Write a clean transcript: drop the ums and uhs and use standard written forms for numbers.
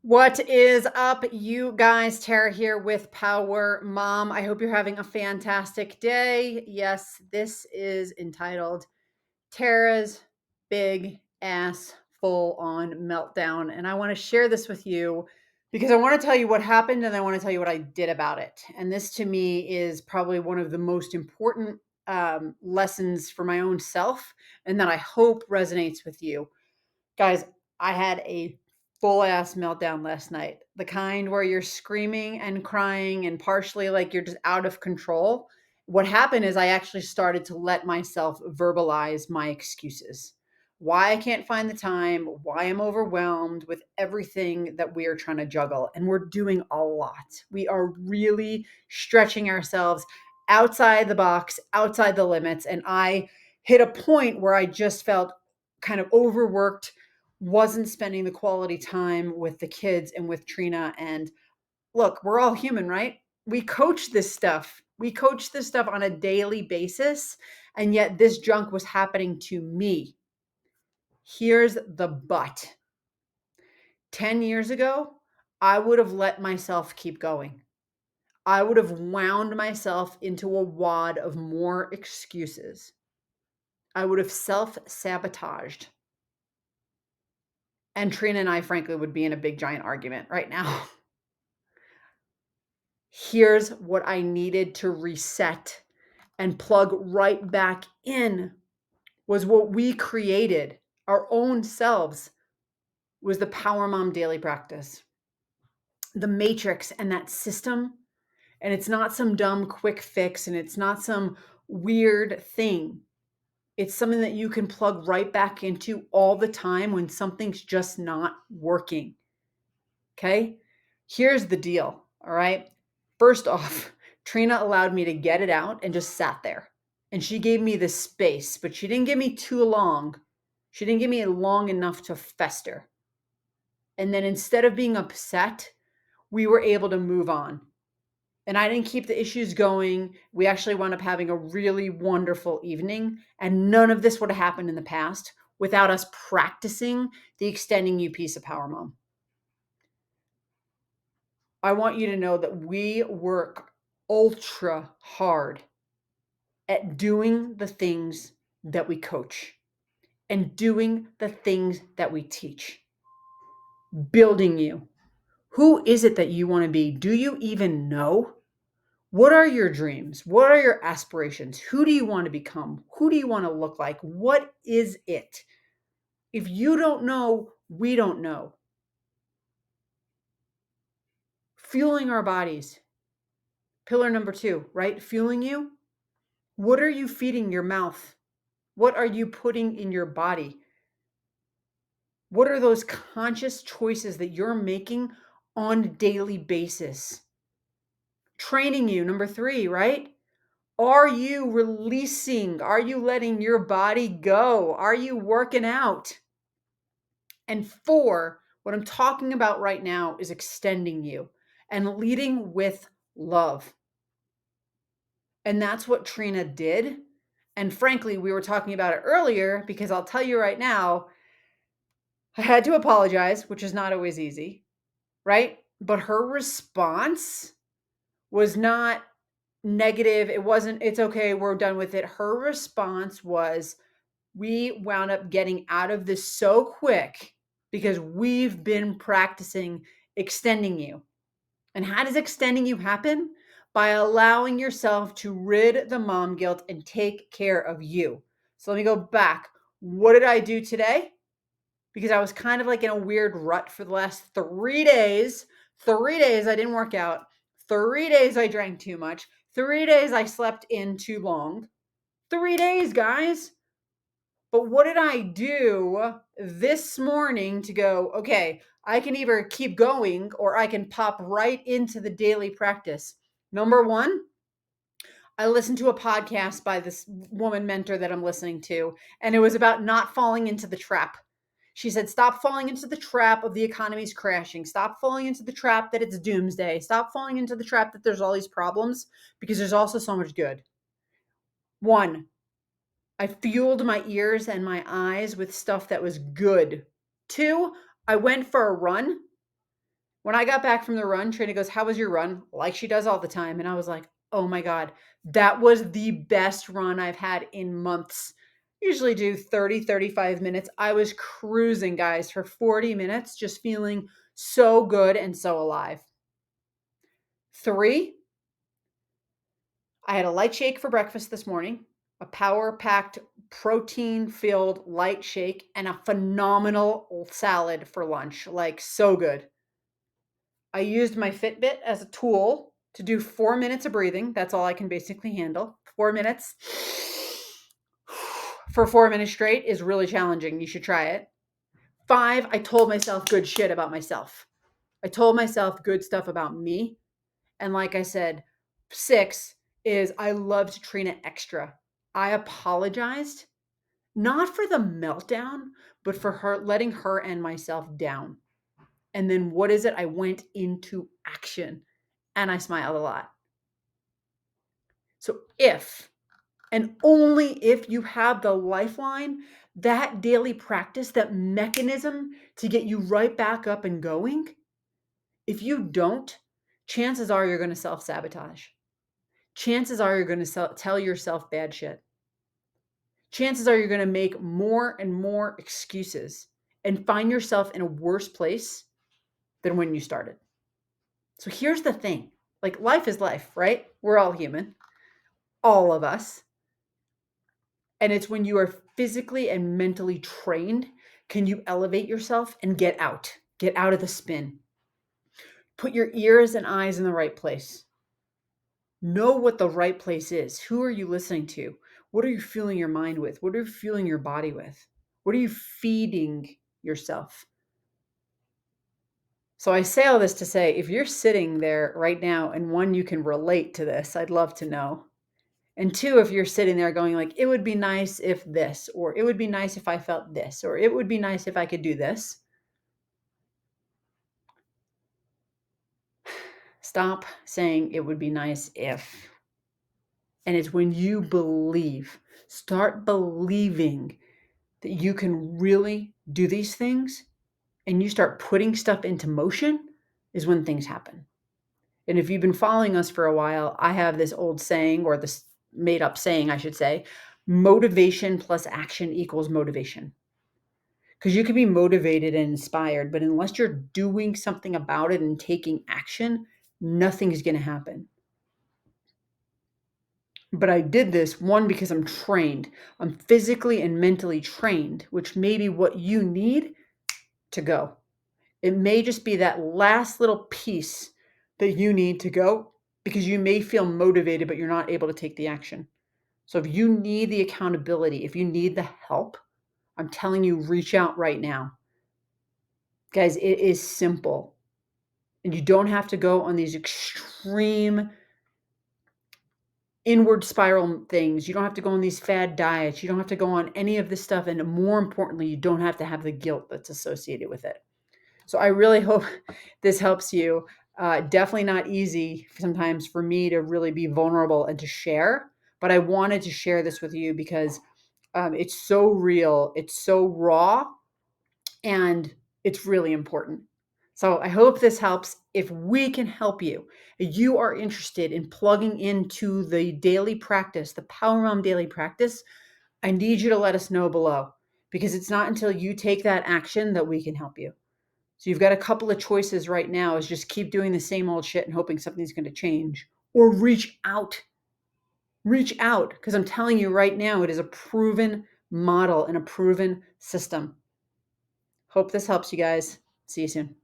What is up, you guys? Tara here with Power Mom. I hope you're having a fantastic day. Yes, this is entitled Tara's Big Ass Full On Meltdown. And I want to share this with you because I want to tell you what happened and I want to tell you what I did about it. And this to me is probably one of the most important lessons for my own self and that I hope resonates with you. Guys, I had a full ass meltdown last night. The kind where you're screaming and crying and partially like you're just out of control. What happened is I actually started to let myself verbalize my excuses. Why I can't find the time, why I'm overwhelmed with everything that we are trying to juggle. And we're doing a lot. We are really stretching ourselves outside the box, outside the limits. And I hit a point where I just felt kind of overworked, wasn't spending the quality time with the kids and with Trina. And look, we're all human, right? We coach this stuff. We coach this stuff on a daily basis. And yet this junk was happening to me. Here's the but. 10 years ago, I would have let myself keep going. I would have wound myself into a wad of more excuses. I would have self sabotaged. And Trina and I, frankly, would be in a big giant argument right now. Here's what I needed to reset and plug right back in was what we created, our own selves, was the Power Mom daily practice. The matrix and that system. And it's not some dumb quick fix and it's not some weird thing. It's something that you can plug right back into all the time when something's just not working. Okay? Here's the deal. All right. First off, Trina allowed me to get it out and just sat there. And she gave me the space, but she didn't give me too long. She didn't give me long enough to fester. And then instead of being upset, we were able to move on. And I didn't keep the issues going. We actually wound up having a really wonderful evening. And none of this would have happened in the past without us practicing the extending you piece of Power Mom. I want you to know that we work ultra hard at doing the things that we coach and doing the things that we teach, building you. Who is it that you want to be? Do you even know? What are your dreams? What are your aspirations? Who do you want to become? Who do you want to look like? What is it? If you don't know, we don't know. Fueling our bodies. Pillar number 2, right? Fueling you. What are you feeding your mouth? What are you putting in your body? What are those conscious choices that you're making on a daily basis? Training you, number 3, right? Are you releasing? Are you letting your body go? Are you working out? And 4, what I'm talking about right now is extending you and leading with love. And that's what Trina did. And frankly, we were talking about it earlier because I'll tell you right now, I had to apologize, which is not always easy, right? But her response was not negative. It wasn't, it's okay, we're done with it. Her response was, we wound up getting out of this so quick because we've been practicing extending you. And how does extending you happen? By allowing yourself to rid the mom guilt and take care of you. So let me go back. What did I do today? Because I was kind of like in a weird rut for the last 3 days. 3 days I didn't work out. 3 days I drank too much. 3 days I slept in too long. 3 days, guys. But what did I do this morning to go, okay, I can either keep going or I can pop right into the daily practice? Number 1, I listened to a podcast by this woman mentor that I'm listening to, and it was about not falling into the trap. She said, stop falling into the trap of the economy's crashing. Stop falling into the trap that it's doomsday. Stop falling into the trap that there's all these problems because there's also so much good. 1, I fueled my ears and my eyes with stuff that was good. 2, I went for a run When I got back from the run, Trina goes, "How was your run?" Like she does all the time. And I was like, "Oh my God, that was the best run I've had in months." Usually do 30, 35 minutes. I was cruising, guys, for 40 minutes, just feeling so good and so alive. 3, I had a light shake for breakfast this morning, a power-packed, protein-filled light shake, and a phenomenal salad for lunch. Like, so good. I used my Fitbit as a tool to do 4 minutes of breathing. That's all I can basically handle. 4 minutes for 4 minutes straight is really challenging. You should try it. 5, I told myself good shit about myself. I told myself good stuff about me. And like I said, 6 is I loved Trina extra. I apologized, not for the meltdown, but for her letting her and myself down. And then what is it? I went into action and I smiled a lot. So if, and only if you have the lifeline, that daily practice, that mechanism to get you right back up and going, if you don't, chances are you're going to self-sabotage. Chances are you're going to tell yourself bad shit. Chances are you're going to make more and more excuses and find yourself in a worse place than when you started. So here's the thing. Like, life is life, right? We're all human. All of us. And it's when you are physically and mentally trained, can you elevate yourself and get out of the spin. Put your ears and eyes in the right place. Know what the right place is. Who are you listening to? What are you filling your mind with? What are you fueling your body with? What are you feeding yourself? So I say all this to say, if you're sitting there right now and one, you can relate to this, I'd love to know. And 2, if you're sitting there going like, it would be nice if this, or it would be nice if I felt this, or it would be nice if I could do this. Stop saying it would be nice if. And it's when you believe, start believing that you can really do these things and you start putting stuff into motion is when things happen. And if you've been following us for a while, I have this old saying, or this made up saying, I should say, motivation plus action equals motivation. Because you can be motivated and inspired, but unless you're doing something about it and taking action, nothing's going to happen. But I did this, 1, because I'm trained. I'm physically and mentally trained, which may be what you need to go. It may just be that last little piece that you need to go, because you may feel motivated, but you're not able to take the action. So if you need the accountability, if you need the help, I'm telling you, reach out right now. Guys, it is simple. And you don't have to go on these extreme inward spiral things. You don't have to go on these fad diets. You don't have to go on any of this stuff. And more importantly, you don't have to have the guilt that's associated with it. So I really hope this helps you. Definitely not easy sometimes for me to really be vulnerable and to share, but I wanted to share this with you because it's so real, it's so raw, and it's really important. So I hope this helps. If we can help you, you are interested in plugging into the daily practice, the Power Mom daily practice, I need you to let us know below, because it's not until you take that action that we can help you. So you've got a couple of choices right now, is just keep doing the same old shit and hoping something's going to change, or reach out. Reach out, because I'm telling you right now, it is a proven model and a proven system. Hope this helps you guys. See you soon.